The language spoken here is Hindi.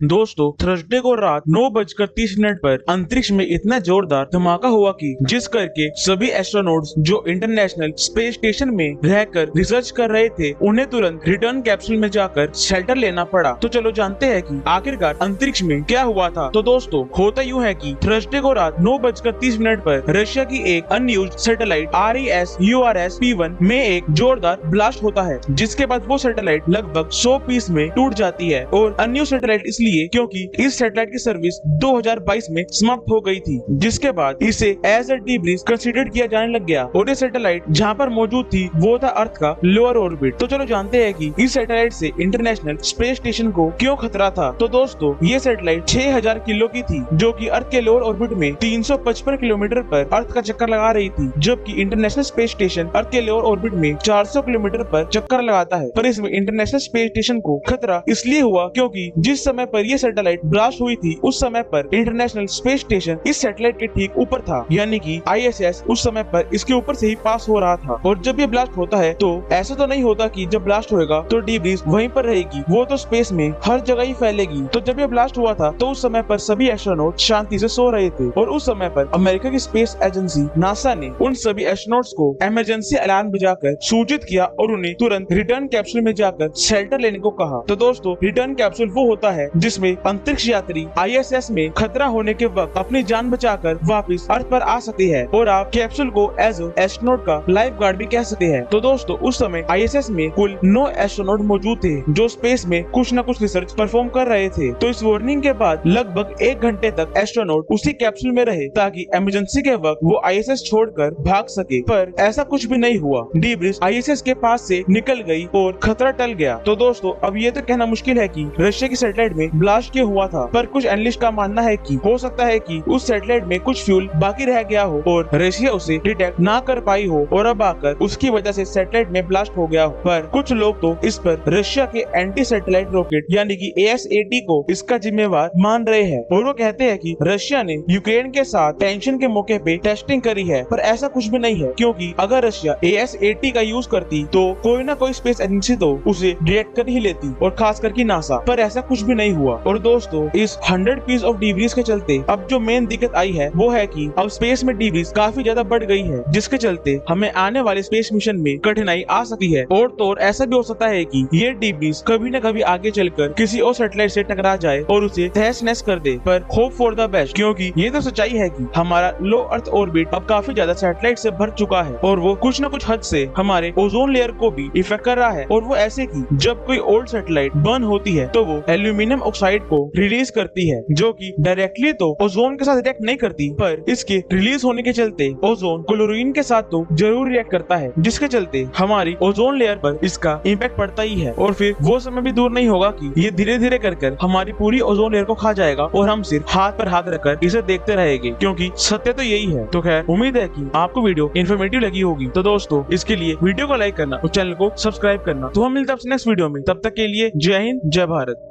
दोस्तों, थर्सडे को रात 9:30 पर अंतरिक्ष में इतना जोरदार धमाका हुआ कि जिस करके सभी एस्ट्रोनॉट्स जो इंटरनेशनल स्पेस स्टेशन में रहकर रिसर्च कर रहे थे उन्हें तुरंत रिटर्न कैप्सूल में जाकर शेल्टर लेना पड़ा। तो चलो जानते हैं कि आखिरकार अंतरिक्ष में क्या हुआ था। तो दोस्तों, होता यूँ है कि थर्सडे को रात 9:30 पर रशिया की एक अनयूज्ड सैटेलाइट RES-URS-P1 में एक जोरदार ब्लास्ट होता है, जिसके बाद वो सैटेलाइट लगभग 100 पीस में टूट जाती है। और अनयूज्ड सैटेलाइट इसलिए क्योंकि इस सैटेलाइट की सर्विस 2022 में समाप्त हो गई थी, जिसके बाद इसे एज अ डीब्रीज कंसीडर किया जाने लग गया। और ये सैटेलाइट जहां पर मौजूद थी वो था अर्थ का लोअर ऑर्बिट। तो चलो जानते हैं कि इस सैटेलाइट से इंटरनेशनल स्पेस स्टेशन को क्यों खतरा था। तो दोस्तों, ये सैटेलाइट 6000 किलो की थी, जो कि अर्थ के लोअर ऑर्बिट में 355 किलोमीटर पर अर्थ का चक्कर लगा रही थी, जबकि इंटरनेशनल स्पेस स्टेशन अर्थ के लोअर ऑर्बिट में 400 किलोमीटर पर चक्कर लगाता है। पर इसमें इंटरनेशनल स्पेस स्टेशन को खतरा इसलिए हुआ क्योंकि जिस समय पर ये सैटेलाइट ब्लास्ट हुई थी उस समय पर इंटरनेशनल स्पेस स्टेशन इस सैटेलाइट के ठीक ऊपर था, यानी कि ISS उस समय पर इसके ऊपर से ही पास हो रहा था। और जब ये ब्लास्ट होता है तो ऐसा तो नहीं होता कि जब ब्लास्ट होएगा तो डीब्रीज वहीं पर रहेगी, वो तो स्पेस में हर जगह ही फैलेगी। तो जब ये ब्लास्ट हुआ था तो उस समय पर सभी एस्ट्रोनॉट शांति से सो रहे थे, और उस समय पर अमेरिका की स्पेस एजेंसी नासा ने उन सभी एस्ट्रोनॉट्स को इमरजेंसी अलार्म बजाकर सूचित किया और उन्हें तुरंत रिटर्न कैप्सूल में जाकर शेल्टर लेने को कहा। तो दोस्तों, रिटर्न कैप्सूल वो होता है जिसमें अंतरिक्ष यात्री ISS में खतरा होने के वक्त अपनी जान बचाकर वापस अर्थ पर आ सकते हैं, और आप कैप्सूल को एज एस्ट्रोनॉट का लाइफ गार्ड भी कह सकते हैं। तो दोस्तों, उस समय ISS में कुल 9 एस्ट्रोनॉट मौजूद थे जो स्पेस में कुछ न कुछ रिसर्च परफॉर्म कर रहे थे। तो इस वार्निंग के बाद लगभग 1 घंटे तक एस्ट्रोनॉट उसी कैप्सूल में रहे ताकि इमरजेंसी के वक्त वो ISS छोड़कर भाग सके। पर ऐसा कुछ भी नहीं हुआ, डीब्रीज ISS के पास से निकल गई और खतरा टल गया। तो दोस्तों, अब ये तो कहना मुश्किल है कि रशिया की सैटेलाइट में ब्लास्ट क्यों हुआ था, पर कुछ एनालिस्ट का मानना है कि हो सकता है कि उस सैटेलाइट में कुछ फ्यूल बाकी रह गया हो और रशिया उसे डिटेक्ट ना कर पाई हो और अब आकर उसकी वजह से सैटेलाइट में ब्लास्ट हो गया हो। पर कुछ लोग तो इस पर रशिया के एंटी सैटेलाइट रॉकेट यानी कि ASAT को इसका जिम्मेवार मान रहे हैं, और वो कहते हैं कि रशिया ने यूक्रेन के साथ टेंशन के मौके पे टेस्टिंग करी है। पर ऐसा कुछ भी नहीं है, क्योंकि अगर रशिया ASAT का यूज करती तो कोई ना कोई स्पेस एजेंसी तो उसे डिटेक्ट कर ही लेती, और खास करके नासा। पर ऐसा कुछ भी नहीं हुआ। और दोस्तों, इस 100 पीस ऑफ डीब्रीज के चलते अब जो मेन दिक्कत आई है वो है कि अब स्पेस में डीब्रीज काफी ज्यादा बढ़ गई है, जिसके चलते हमें आने वाले स्पेस मिशन में कठिनाई आ सकती है। और तो और ऐसा भी हो सकता है कि ये डीब्रीज कभी न कभी आगे चलकर किसी और सैटेलाइट से टकरा जाए और उसे तहस नहस कर दे। पर होप फॉर द बेस्ट, क्योंकि ये तो सच्चाई है कि हमारा लो अर्थ ऑर्बिट अब काफी ज्यादा सैटेलाइट से भर चुका है, और वो कुछ न कुछ हद से हमारे ओजोन लेयर को भी इफेक्ट कर रहा है। और वो ऐसे कि जब कोई ओल्ड सैटेलाइट बर्न होती है तो वो एल्यूमिनियम ऑक्साइड को रिलीज करती है, जो कि डायरेक्टली तो ओजोन के साथ रिएक्ट नहीं करती, पर इसके रिलीज होने के चलते ओजोन क्लोरीन के साथ तो जरूर रिएक्ट करता है, जिसके चलते हमारी ओजोन लेयर पर इसका इम्पैक्ट पड़ता ही है। और फिर वो समय भी दूर नहीं होगा कि ये धीरे धीरे कर हमारी पूरी ओजोन लेयर को खा जाएगा और हम सिर्फ हाथ पर हाथ रखकर इसे देखते रहेंगे, क्योंकि सत्य तो यही है। तो खैर, उम्मीद है कि आपको वीडियो इन्फॉर्मेटिव लगी होगी। तो दोस्तों, इसके लिए वीडियो को लाइक करना और चैनल को सब्सक्राइब करना। तो हम मिलते हैं नेक्स्ट वीडियो में, तब तक के लिए जय हिंद, जय भारत।